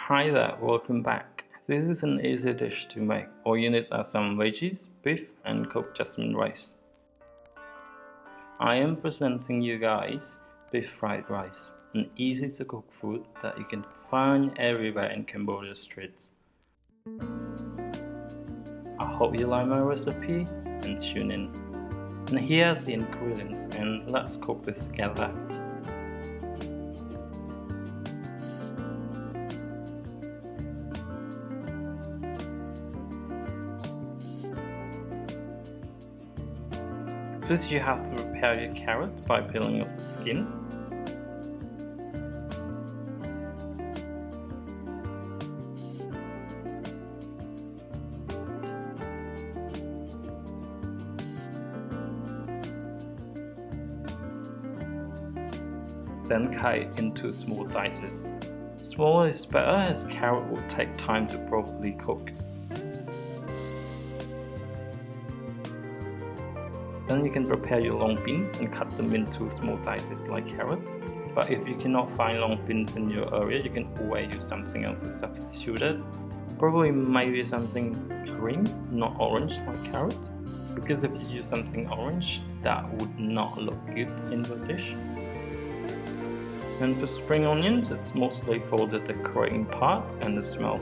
Hi there, welcome back. This is an easy dish to make. All you need are some veggies, beef and cooked jasmine rice. I am presenting you guys beef fried rice, an easy to cook food that you can find everywhere in Cambodia streets. I hope you like my recipe and tune in. And here are the ingredients and let's cook this together. First you have to prepare your carrot by peeling off the skin. Then cut it into small dices. Smaller is better as carrot will take time to properly cook. Then you can prepare your long beans and cut them into small dices like carrot. But if you cannot find long beans in your area, you can always use something else to substitute it. Probably maybe something green, not orange like carrot. Because if you use something orange, that would not look good in your dish. And for spring onions, it's mostly for the decorating part and the smell.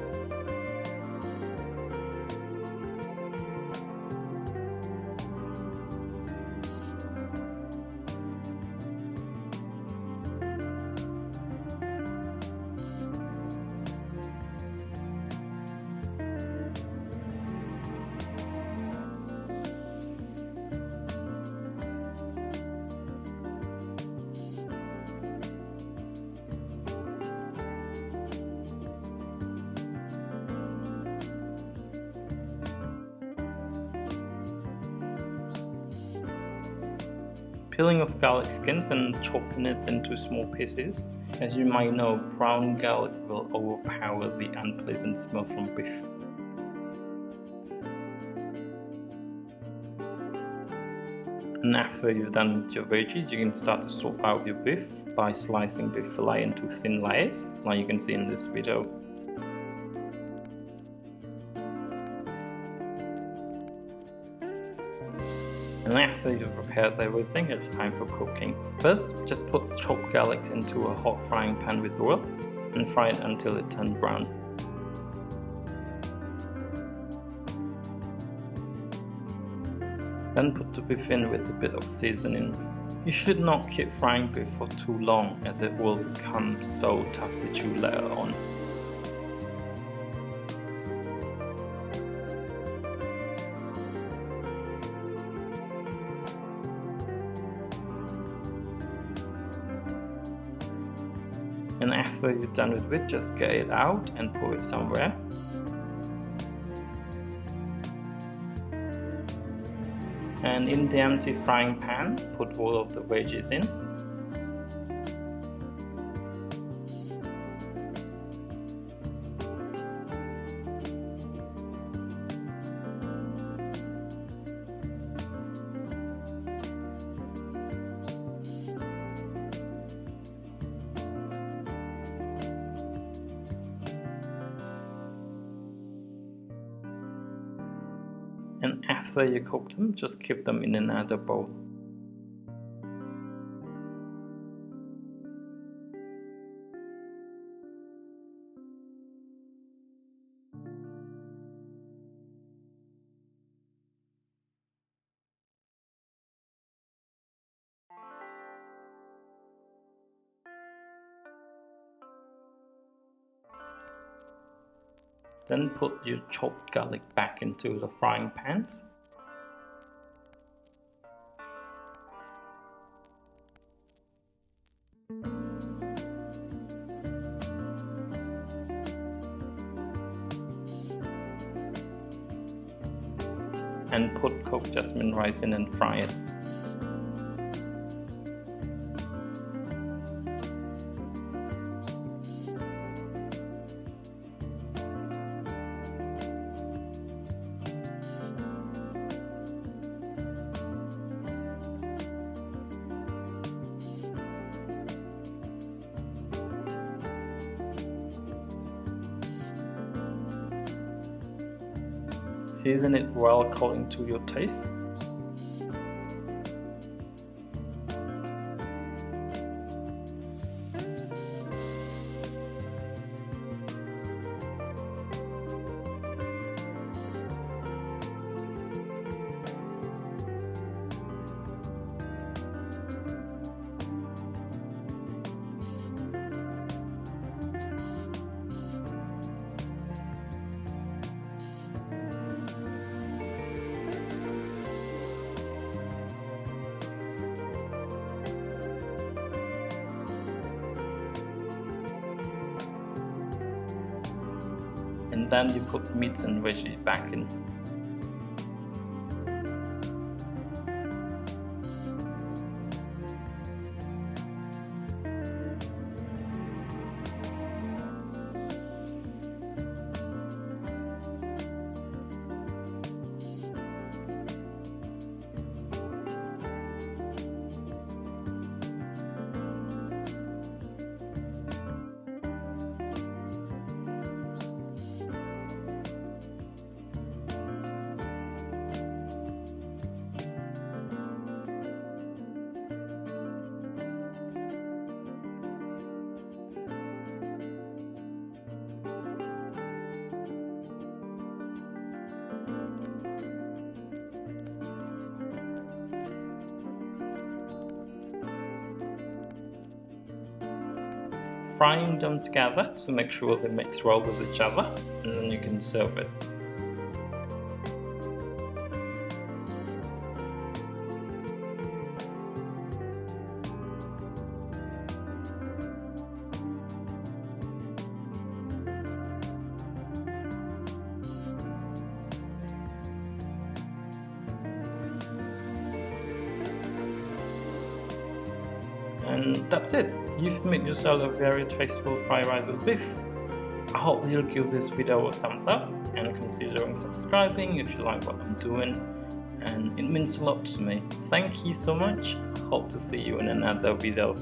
Peeling off garlic skins and chopping it into small pieces. As you might know, brown garlic will overpower the unpleasant smell from beef. And after you've done with your veggies, you can start to sort out your beef by slicing beef fillet into thin layers, like you can see in this video. And after you've prepared everything, it's time for cooking. First, just put chopped garlic into a hot frying pan with oil and fry it until it turns brown. Then put the beef in with a bit of seasoning. You should not keep frying beef for too long as it will become so tough to chew later on. And after you're done with it, just get it out and put it somewhere. And in the empty frying pan, put all of the veggies in. And after you cook them, just keep them in another bowl. Then put your chopped garlic back into the frying pan. And put cooked jasmine rice in and fry it. Season it well according to your taste. And then you put meats and veggies back in. Frying them together to make sure they mix well with each other, and then you can serve it. And that's it. You've made yourself a very tasteful fried rice with beef. I hope you'll give this video a thumbs up and considering subscribing if you like what I'm doing, and it means a lot to me. Thank you so much. I hope to see you in another video.